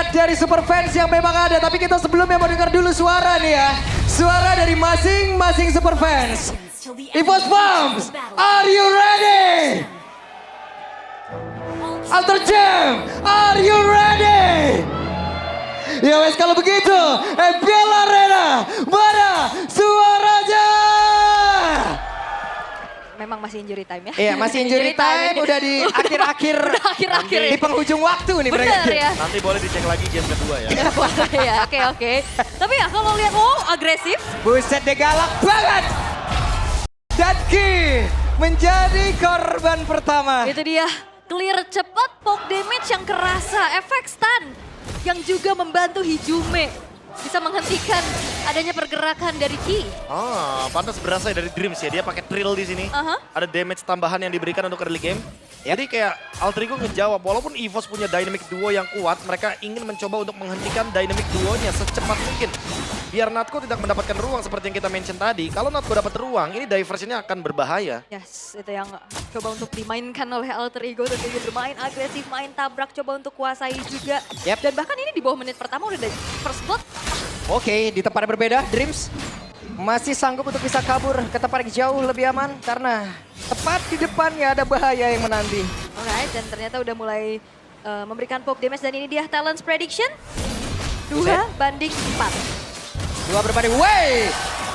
lihat dari super fans yang memang ada. Tapi kita sebelumnya mau dengar dulu suara nih ya. Suara dari masing-masing super fans. EVOS Bombs, are you ready? Alter Jam, are you ready? Ya wes kalau begitu, Bella Arena, mana suaranya? Memang masih injury time ya? Iya masih injury time, udah di akhir-akhir, akhir-akhir di penghujung waktu nih. Bener ya? Nanti boleh dicek lagi game kedua ya. Ya, oke. Tapi ya kalau lihat, agresif. Buset deh galak banget. Dadki menjadi korban pertama. Itu dia, clear cepat, poke damage yang kerasa, efek stun. Yang juga membantu Hijume bisa menghentikan adanya pergerakan dari Ki. Pantas berasa dari Dreams ya, dia pakai trill di sini. Ada damage tambahan yang diberikan untuk early game. Jadi kayak Alter Ego ngejawab, walaupun EVOS punya dynamic duo yang kuat, mereka ingin mencoba untuk menghentikan dynamic duonya secepat mungkin. Biar Natko tidak mendapatkan ruang seperti yang kita mention tadi. Kalau Natko dapat ruang, ini diversionnya akan berbahaya. Yes, itu yang coba untuk dimainkan oleh Alter Ego. Dan dia bermain agresif, main tabrak, coba untuk kuasai juga. Dan bahkan ini di bawah menit pertama udah dari first blood. Oke, di tempat yang berbeda, Dreams masih sanggup untuk bisa kabur ke tempat yang jauh lebih aman. Karena tepat di depannya ada bahaya yang menanti. Alright, dan ternyata udah mulai memberikan poke damage. Dan ini dia Talents Prediction. 2 banding 4. 2 berbanding,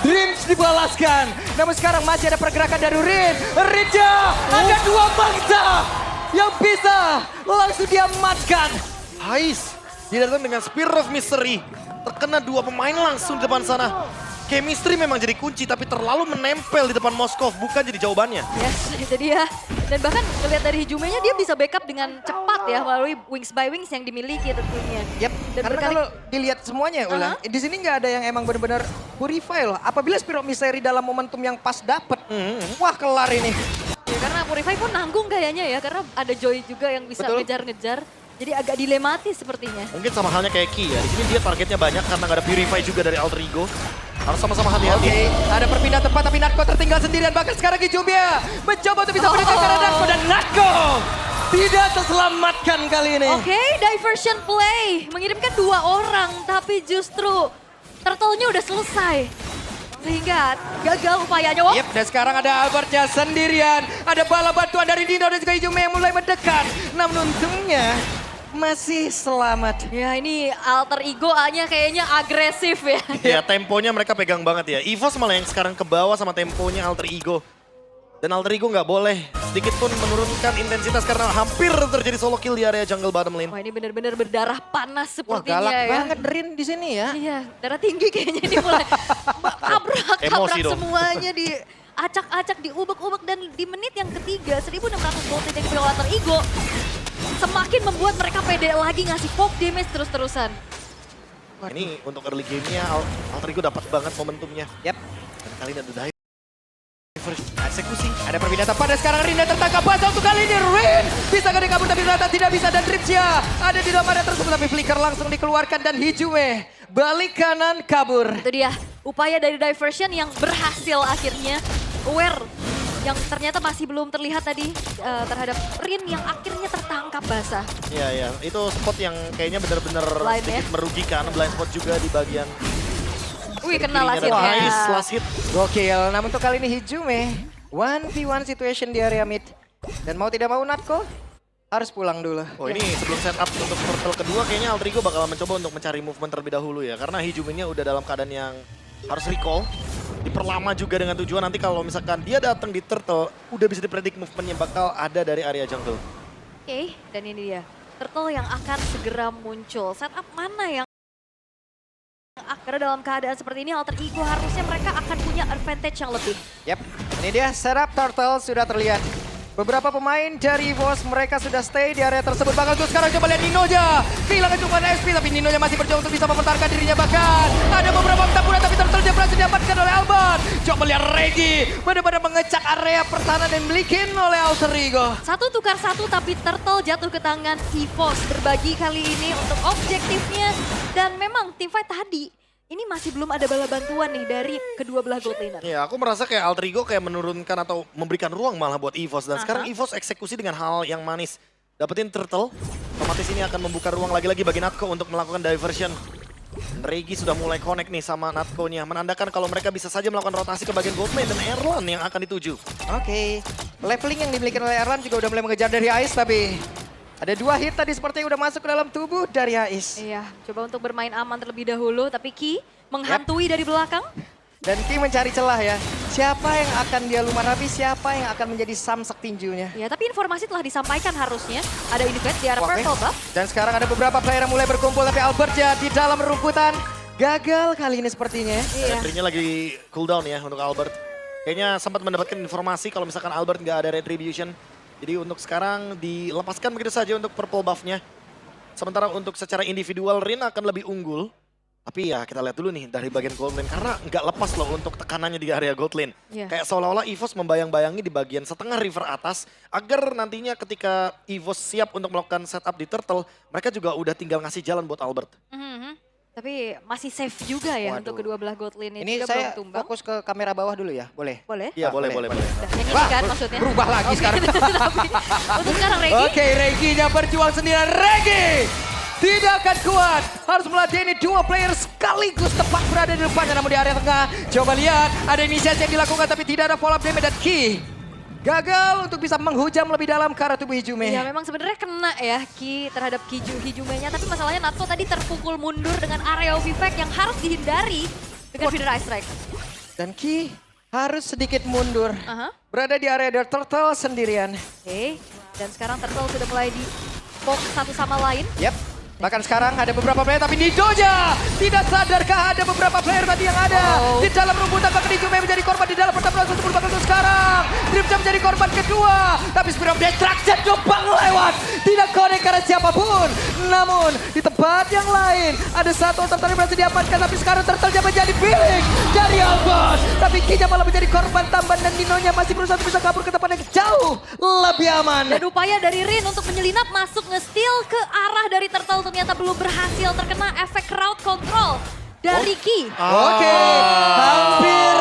Dreams dibalaskan. Namun sekarang masih ada pergerakan dari Rin. Rinja, ada 2 bangsa yang bisa langsung diamankan. Hais, dia datang dengan Spear of Mystery. Terkena 2 pemain langsung di depan sana. Chemistry memang jadi kunci, tapi terlalu menempel di depan Moskov, bukan jadi jawabannya. Yes, itu dia. Dan bahkan ngelihat dari Hijumenya dia bisa backup dengan cepat ya melalui Wings by Wings yang dimiliki tentunya. Dan Karena kalau dilihat semuanya ulang, di sini nggak ada yang emang benar-benar purify loh. Apabila Spirit of Mystery dalam momentum yang pas dapet, wah kelar ini. Ya, karena Purify pun nanggung kayaknya ya, karena ada Joy juga yang bisa ngejar-ngejar. Jadi agak dilematis sepertinya. Mungkin sama halnya kayak Ki ya, di sini dia targetnya banyak karena nggak ada Purify juga dari Alter Ego. Harus sama-sama hati-hati. Oke, ada perpindahan tempat tapi Natko tertinggal sendirian. Bahkan sekarang Hijumnya mencoba untuk bisa mendekatkan Natko dan Natko tidak terselamatkan kali ini. Oke, diversion play. Mengirimkan 2 orang tapi justru turtle-nya udah selesai. Sehingga gagal upayanya. Dan sekarang ada Albertnya sendirian. Ada bala bantuan dari Dino dan juga Hijume yang mulai mendekat. Namun untungnya masih selamat. Ya ini Alter Ego-nya kayaknya agresif ya. Ya temponya mereka pegang banget ya. EVOS malah yang sekarang ke bawah sama temponya Alter Ego. Dan Alter Ego nggak boleh sedikit pun menurunkan intensitas karena hampir terjadi solo kill di area jungle bottom lane. Wah ini benar-benar berdarah panas sepertinya. Wah galak ya. banget Rin di sini ya. Iya, darah tinggi kayaknya ini mulai tabrak semuanya di acak-acak, diubek-ubek. Dan di menit yang ketiga 1600 gold yang diberi oleh Alter Ego semakin membuat mereka pede lagi ngasih poke damage terus-terusan. Ini untuk early game-nya Alter Ego dapat banget momentumnya. Dan kali ini ada dive. Eksekusi. Ada perpindahan pada sekarang Rin dan tertangkap basah untuk kali ini. Rin bisa gak kabur tapi ternyata tidak bisa. Dan Dreamsnya ada di dalam area tersebut tapi Flicker langsung dikeluarkan dan Hijume balik kanan kabur. Itu dia upaya dari diversion yang berhasil akhirnya. Aware yang ternyata masih belum terlihat tadi terhadap Rin yang akhirnya tertangkap basah. Iya, itu spot yang kayaknya benar-benar sedikit merugikan. Blind spot juga di bagian. Wih kena last hit-nya. Last hit. Gokil, namun untuk kali ini Hijume 1v1 situation di area mid. Dan mau tidak mau Natko harus pulang dulu. Oh ini sebelum setup untuk turtle kedua kayaknya Alter Ego bakal mencoba untuk mencari movement terlebih dahulu ya. Karena Hijumenya udah dalam keadaan yang harus recall. Diperlama juga dengan tujuan nanti kalau misalkan dia datang di turtle, udah bisa dipredik movementnya bakal ada dari area jungle. Oke, dan ini dia. Turtle yang akan segera muncul. Setup mana yang karena dalam keadaan seperti ini Alter Ego harusnya mereka akan punya advantage yang lebih. Ini dia setup turtle sudah terlihat. Beberapa pemain dari EVOS mereka sudah stay di area tersebut. Bakal tuh sekarang coba lihat Ninonya. Kehilangan cuma SP tapi Ninonya masih berjuang untuk bisa mempertahankan dirinya. Bahkan ada beberapa pertempuran tapi turtle berhasil didapatkan oleh Albert. Coba lihat Regi benar-benar mengecak area pertahanan dan milikin oleh Alter Ego. 1 tukar 1 tapi turtle jatuh ke tangan EVOS. Berbagi kali ini untuk objektifnya. Dan memang teamfight tadi ini masih belum ada bala bantuan nih dari kedua belah gold laner. Ya, aku merasa kayak Alter Ego kayak menurunkan atau memberikan ruang malah buat EVOS. Dan sekarang EVOS eksekusi dengan hal yang manis. dapetin turtle, otomatis ini akan membuka ruang lagi-lagi bagi Natco untuk melakukan diversion. Regi sudah mulai connect nih sama Natco-nya, menandakan kalau mereka bisa saja melakukan rotasi ke bagian gold lane dan Erlan yang akan dituju. Oke, leveling yang dimiliki oleh Erlan juga udah mulai mengejar dari Ais, tapi ada 2 hit tadi sepertinya udah masuk ke dalam tubuh dari Ais. Iya, coba untuk bermain aman terlebih dahulu, tapi Ki menghantui dari belakang. Dan Ki mencari celah ya. Siapa yang akan dia lumar habis, siapa yang akan menjadi samsak tinjunya. Ya, tapi informasi telah disampaikan harusnya. Ada invade di arah Oke. purple buff. Dan sekarang ada beberapa player yang mulai berkumpul, tapi Albert ya di dalam rumputan. Gagal kali ini sepertinya. Iya. Retrinya lagi cooldown ya untuk Albert. Kayaknya sempat mendapatkan informasi kalau misalkan Albert nggak ada retribution. Jadi untuk sekarang dilepaskan begitu saja untuk purple buff-nya. Sementara untuk secara individual Rin akan lebih unggul. Tapi ya kita lihat dulu nih dari bagian gold lane. Karena nggak lepas loh untuk tekanannya di area gold lane. Iya. Kayak seolah-olah EVOS membayang-bayangi di bagian setengah river atas. Agar nantinya ketika EVOS siap untuk melakukan setup di turtle. Mereka juga udah tinggal ngasih jalan buat Albert. Tapi masih safe juga ya Waduh. untuk kedua belah gold lane Ini juga saya belum tumbang. fokus ke kamera bawah dulu ya, boleh? Boleh? Iya boleh. Nah, yang ini kan maksudnya. berubah lagi sekarang. Tapi untuk sekarang Regi. Oke, Regi-nya berjuang sendirian. Regi tidak akan kuat. Harus meladeni 2 player sekaligus tepat berada di depannya. Namun di area tengah, coba lihat. Ada inisiasi yang dilakukan tapi tidak ada follow up damage dan Ki gagal untuk bisa menghujam lebih dalam ke arah tubuh Hijume. Ya memang sebenarnya kena ya Ki terhadap Hijumenya. Tapi masalahnya Natco tadi terpukul mundur dengan area of effect yang harus dihindari dengan Feeder Ice Strike. Dan Ki harus sedikit mundur. Aha. Berada di area The Turtle sendirian. Oke, dan sekarang Turtle sudah mulai di poke satu sama lain. Yap. Bahkan sekarang ada beberapa player tapi Nidoja tidak sadarkah ada beberapa player tadi yang ada di dalam rumputan. Bahkan Hijume menjadi korban di dalam pertempuran tersebut. Bahkan untuk sekarang Dreamja menjadi korban kedua. Tapi Spirit of Destruction numpang lewat. Tidak connect karena siapapun. Namun di tempat yang lain ada satu Turtle yang berhasil diamankan. Tapi sekarang Turtle menjadi pilih dari Albert. Tapi Kinya malah menjadi korban tambahan dan Ninonya masih berusaha bisa kabur ke tempat yang jauh lebih aman. Dan upaya dari Rin untuk menyelinap masuk nge-steal ke arah dari Turtle ternyata belum berhasil, terkena efek crowd control dari Ki. Oke, hampir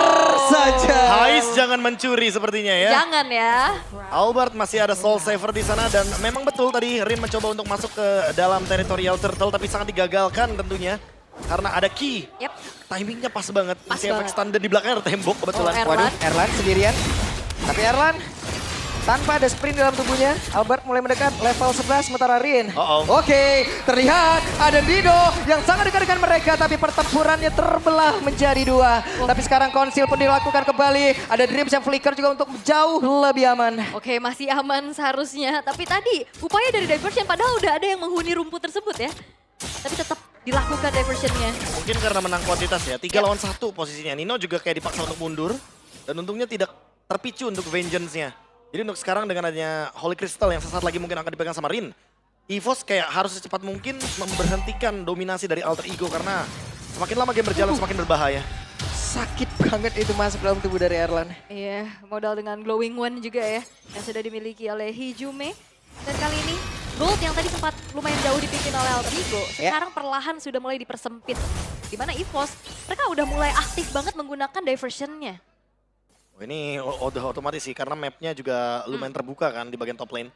saja. Hais jangan mencuri sepertinya ya. Jangan ya. Albert masih ada soul saver di sana dan memang betul tadi Rin mencoba untuk masuk ke dalam teritorial turtle tapi sangat digagalkan tentunya. Karena ada Ki. Yep. Timingnya pas banget. Pas Masih efek banget. standar di belakangnya ada tembok kebetulan. Oh, Erlan. Waduh, Erlan sendirian. Tapi Erlan tanpa ada sprint dalam tubuhnya, Albert mulai mendekat level 11 sementara Rin. Oke, terlihat ada Dido yang sangat dekat dengan mereka tapi pertempurannya terbelah menjadi 2. Tapi sekarang konsil pun dilakukan kembali. Ada Dreams yang flicker juga untuk jauh lebih aman. Oke, masih aman seharusnya. Tapi tadi upaya dari diversion padahal udah ada yang menghuni rumput tersebut ya. Tapi tetap dilakukan diversionnya. Mungkin karena menang kuantitas ya. 3 lawan 1 posisinya. Nino juga kayak dipaksa untuk mundur. Dan untungnya tidak terpicu untuk vengeance-nya. Jadi untuk sekarang dengan adanya Holy Crystal yang sesaat lagi mungkin akan dipegang sama Rin. EVOS kayak harus secepat mungkin memberhentikan dominasi dari alter ego karena semakin lama game berjalan semakin berbahaya. Sakit banget itu masuk dalam tubuh dari Erlan. Iya, modal dengan Glowing One juga ya. Yang sudah dimiliki oleh Hijume. Dan kali ini Gold yang tadi sempat lumayan jauh dipimpin oleh alter ego. Sekarang perlahan sudah mulai dipersempit. Dimana EVOS, mereka udah mulai aktif banget menggunakan diversionnya. Oh, ini udah otomatis sih karena mapnya juga lumayan terbuka kan di bagian top lane.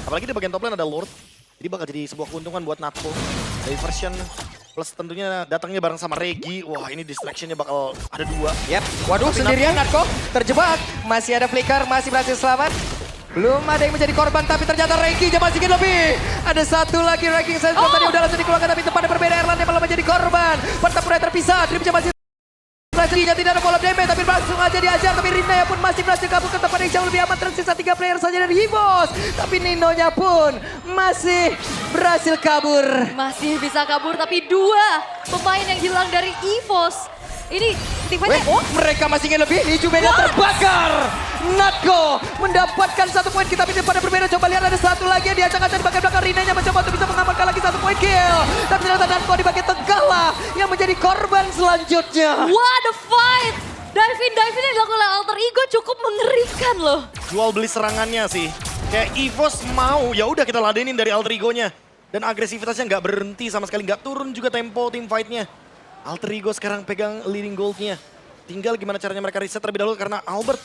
Apalagi di bagian top lane ada Lord. Jadi bakal jadi sebuah keuntungan buat Natco. Diversion plus tentunya datangnya bareng sama Regi. Wah ini distractionnya bakal ada 2. Yap, waduh Tapi sendirian Natco terjebak. Masih ada flicker, masih berhasil selamat. Belum ada yang menjadi korban tapi ternyata Regi masih sedikit lebih. Ada satu lagi ranking saya tadi udah langsung dikeluarkan tapi tempatnya berbeda. Erlan yang malah menjadi korban. Pertempuran terpisah, Dreamja masih Rajlinya tidak ada follow damage tapi langsung aja diajar. Tapi Rinaya pun masih berhasil kabur ke tempat yang jauh lebih aman. Tersisa 3 player saja dari EVOS. Tapi Ninonya pun masih berhasil kabur. Masih bisa kabur tapi 2 pemain yang hilang dari EVOS. Ini tiba-tiba Mereka masih ingin lebih. Hijume terbakar. Natco mendapatkan 1 poin kita tapi pada berbeda. Coba lihat ada satu lagi yang diacak-acak di bagian belakang. Rinanya mencoba untuk bisa mengamankan lagi 1 poin kill. Tapi ternyata Natco di bagian tengah lah yang menjadi korban selanjutnya. what a fight! Dive-in yang dilakukan oleh alter ego cukup mengerikan loh. Jual beli serangannya sih. Kayak EVOS mau ya udah kita ladenin dari alter egonya. Dan agresivitasnya nggak berhenti sama sekali. Nggak turun juga tempo tim fightnya. Alter ego sekarang pegang leading goldnya. Tinggal gimana caranya mereka reset terlebih dahulu karena Albert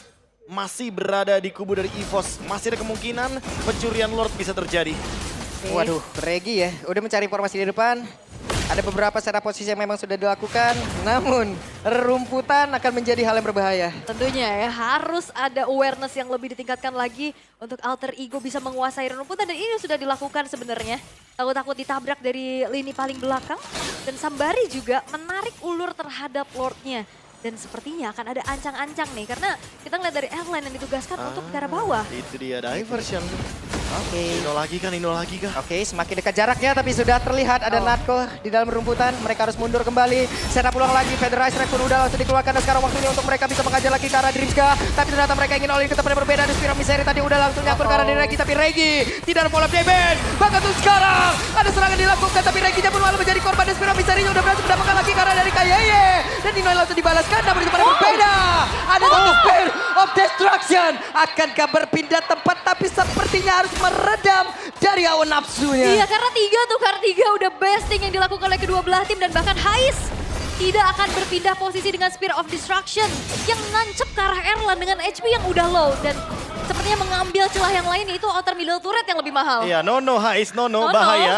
masih berada di kubu dari EVOS. Masih ada kemungkinan pencurian Lord bisa terjadi. Waduh, Regi ya udah mencari informasi di depan. Ada beberapa setup posisi yang memang sudah dilakukan, namun rumputan akan menjadi hal yang berbahaya. Tentunya ya, harus ada awareness yang lebih ditingkatkan lagi untuk Alter Ego bisa menguasai rumputan, dan ini sudah dilakukan sebenarnya. Takut-takut ditabrak dari lini paling belakang, dan Sambari juga menarik ulur terhadap Lordnya. Dan sepertinya akan ada ancang-ancang nih, karena kita ngeliat dari airline yang ditugaskan untuk ke arah bawah. Itu dia diversion. Oke. Ino lagi kah? Oke, semakin dekat jaraknya tapi sudah terlihat ada Natko di dalam rumputan. Mereka harus mundur kembali. Setup ulang lagi, Federation Strike pun udah langsung dikeluarkan. Dan sekarang waktunya untuk mereka bisa mengajar lagi ke arah Dreamska. Tapi ternyata mereka ingin all in ke tempat yang berbeda. Dan Spiro Miseri tadi udah langsung nyangkut ke arah Regi. Tapi Regi tidak ada follow up damage. Bahkan tuh sekarang ada serangan dilakukan. Tapi Reginya pun malah menjadi korban. Dan Spiro Miseri udah berhasil mendapatkan lagi ke arah dari Kayeye. Dan Nino langsung dibalaskan. Namun di tempat yang berbeda. Ada satu Spear of Destruction. Akankah berpindah tempat tapi sepertinya harus meredam dari hawa nafsunya. Iya, karena karena tiga udah besting yang dilakukan oleh kedua belah tim, dan bahkan Hais tidak akan berpindah posisi dengan Spear of Destruction yang nancep ke arah Erlan dengan HP yang udah low, dan sepertinya mengambil celah yang lain, yaitu outer middle turret yang lebih mahal. Iya, Hais,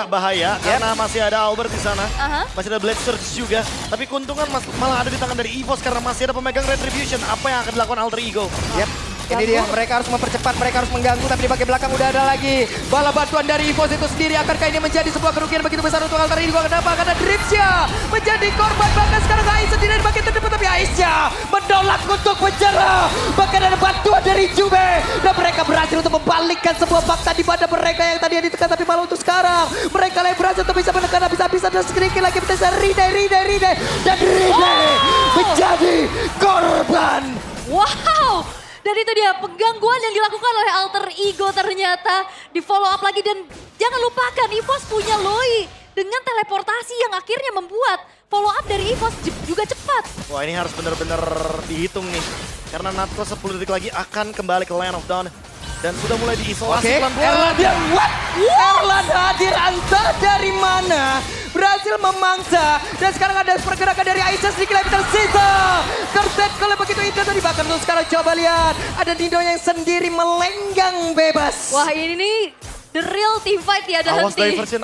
bahaya. Karena masih ada Albert di sana. Masih ada Blade Surge juga. Tapi keuntungan malah ada di tangan dari EVOS karena masih ada pemegang Retribution. Apa yang akan dilakukan Alter Ego? Yep. Ini dia, mereka harus mempercepat, mereka harus mengganggu, tapi di bagian belakang udah ada lagi. Bala bantuan dari EVOS itu sendiri, akankah ini menjadi sebuah kerugian begitu besar untuk Alter Ego? Kenapa? Karena Dreamsya menjadi korban, bahkan sekarang Ais sendiri di bagian terdepan, tapi Aisnya menolak untuk menyerah. Bahkan ada bantuan dari Jume, dan mereka berhasil untuk membalikkan sebuah fakta di mana mereka yang tadi ditekan, tapi malah untuk sekarang mereka yang berhasil untuk bisa menekan habis-habisan, dan sedikit lagi bisa Ride, dan Ride menjadi korban. Wow! Dan itu dia penggangguan yang dilakukan oleh Alter Ego ternyata di follow up lagi, dan jangan lupakan EVOS punya Loi dengan teleportasi yang akhirnya membuat follow up dari EVOS juga cepat. Wah, ini harus benar-benar dihitung nih. Karena Natko 10 detik lagi akan kembali ke Land of Dawn. Dan sudah mulai diisolasi pelan-pelan. Erlan dia what? Erlan hadir entah dari mana. Berhasil memangsa. Dan sekarang ada pergerakan dari Aisyah sedikit lagi tersisa. Kerset kalau begitu indah tadi. Bahkan tuh sekarang coba lihat. Ada Nino yang sendiri melenggang bebas. Wah, ini nih the real team fight ya, ada Awas diversion.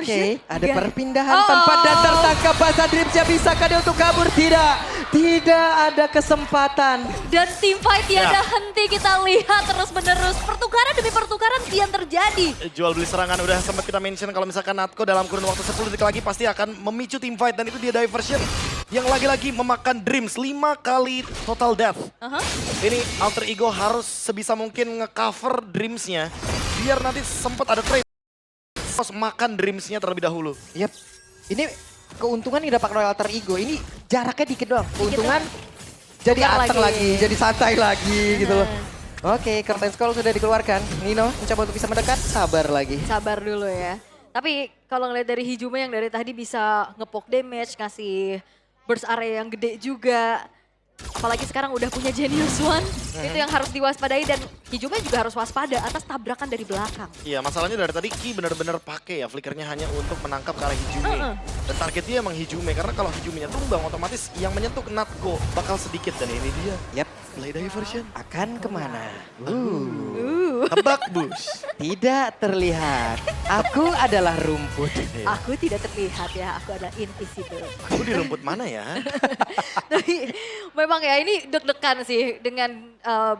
Oke, ada perpindahan tempat dan tertangkap Basa Dreamsya. Bisakah dia untuk kabur? Tidak ada kesempatan. Dan team fight tiada henti, kita lihat terus-menerus. Pertukaran demi pertukaran kian terjadi. Jual beli serangan udah sempat kita mention kalau misalkan Natko dalam kurun waktu 10 detik lagi pasti akan memicu team fight. Dan itu dia diversion yang lagi-lagi memakan Dreams 5 kali total death. Ini Alter Ego harus sebisa mungkin nge-cover Dreams-nya biar nanti sempat ada trade. Harus makan Dreams-nya terlebih dahulu. Yap, ini keuntungan yang didapat oleh Alter Ego ini jaraknya dikit doang. Keuntungan jadi anteng lagi, jadi santai lagi gitu loh. Oke, Curtain Scroll sudah dikeluarkan. Nino mencoba untuk bisa mendekat, sabar lagi. Sabar dulu ya. Tapi kalau ngeliat dari Hijume yang dari tadi bisa ngepoke damage, ngasih burst area yang gede juga. Apalagi sekarang udah punya Genius One, itu yang harus diwaspadai, dan Hijume juga harus waspada atas tabrakan dari belakang. Iya, masalahnya dari tadi Ki benar-benar pakai ya flickernya hanya untuk menangkap ke arah Hijume. Dan targetnya emang Hijume, karena kalau Hijumenya tumbang otomatis yang menyentuh Natko bakal sedikit. Dan ini dia. Yap. Play diversion. Akan kemana? Tebak bus. Tidak terlihat. Aku adalah rumput. Aku tidak terlihat ya, aku adalah invisible. Aku di rumput mana ya? Tapi memang ya ini deg-degan sih dengan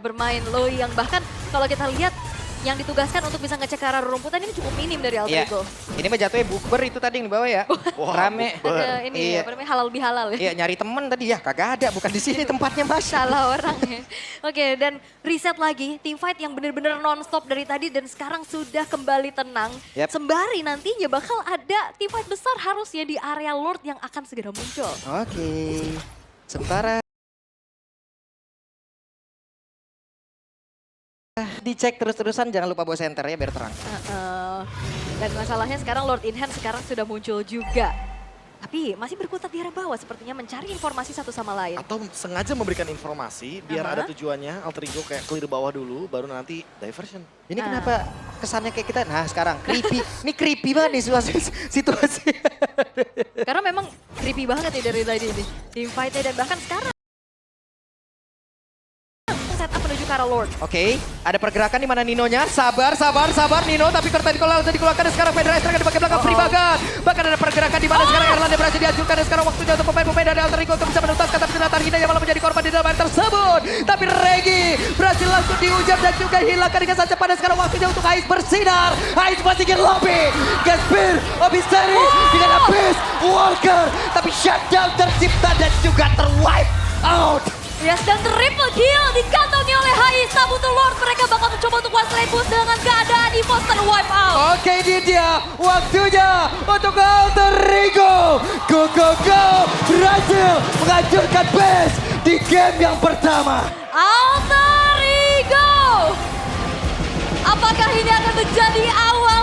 bermain Loi yang bahkan kalau kita lihat yang ditugaskan untuk bisa ngecek ke arah rumputan ini cukup minim dari Alter Ego. Ini mah jatuhnya bukber itu tadi yang dibawa ya. Rame. Ada ini apa namanya, halal bihalal ya. Iya, nyari temen tadi ya, kagak ada, bukan di sini tempatnya Mas. Salah orang ya. Oke, dan reset lagi team fight yang benar-benar non-stop dari tadi dan sekarang sudah kembali tenang. Sembari nantinya bakal ada team fight besar harusnya di area Lord yang akan segera muncul. Oke. Sementara dicek terus-terusan, jangan lupa bawa center ya biar terang. Dan masalahnya sekarang Lord in Hand sekarang sudah muncul juga. Tapi masih berkutat di arah bawah sepertinya mencari informasi satu sama lain. Atau sengaja memberikan informasi biar ada tujuannya. Alter Ego kayak clear bawah dulu baru nanti diversion. Ini kenapa kesannya kayak kita, nah sekarang creepy. Ini creepy banget nih situasi. Karena memang creepy banget ya dari tadi nih. Team fight-nya dan bahkan sekarang ke arah Lord. Oke, ada pergerakan di mana Ninonya. Sabar Nino. Tapi Curtain Call langsung dikeluarkan dan sekarang Fedra Estrada di bagian belakang free banget. Bahkan ada pergerakan di mana sekarang Erlanda berhasil dihancurkan dan sekarang waktunya untuk pemain-pemain dari Alter Ego untuk bisa menuntaskan. Tapi ternyata Hina yang malah menjadi korban di dalam air tersebut. Tapi Regi berhasil langsung diujar dan juga hilangkan dengan sangat cepat. Dan sekarang waktunya untuk Ais bersinar. Ais masih ingin lobby. Gaspir, Obiseri dengan Abyss, Walker. Tapi shutdown tercipta dan juga terwipe out. Yes, dan triple kill dikantongi oleh Hais. Butuh Lord, mereka bakal mencoba untuk one slide push dengan keadaan EVOS terwipe out. Oke, ini dia waktunya untuk Alter Ego. Go, berhasil menghancurkan base di game yang pertama. Alter Ego, apakah ini akan menjadi awal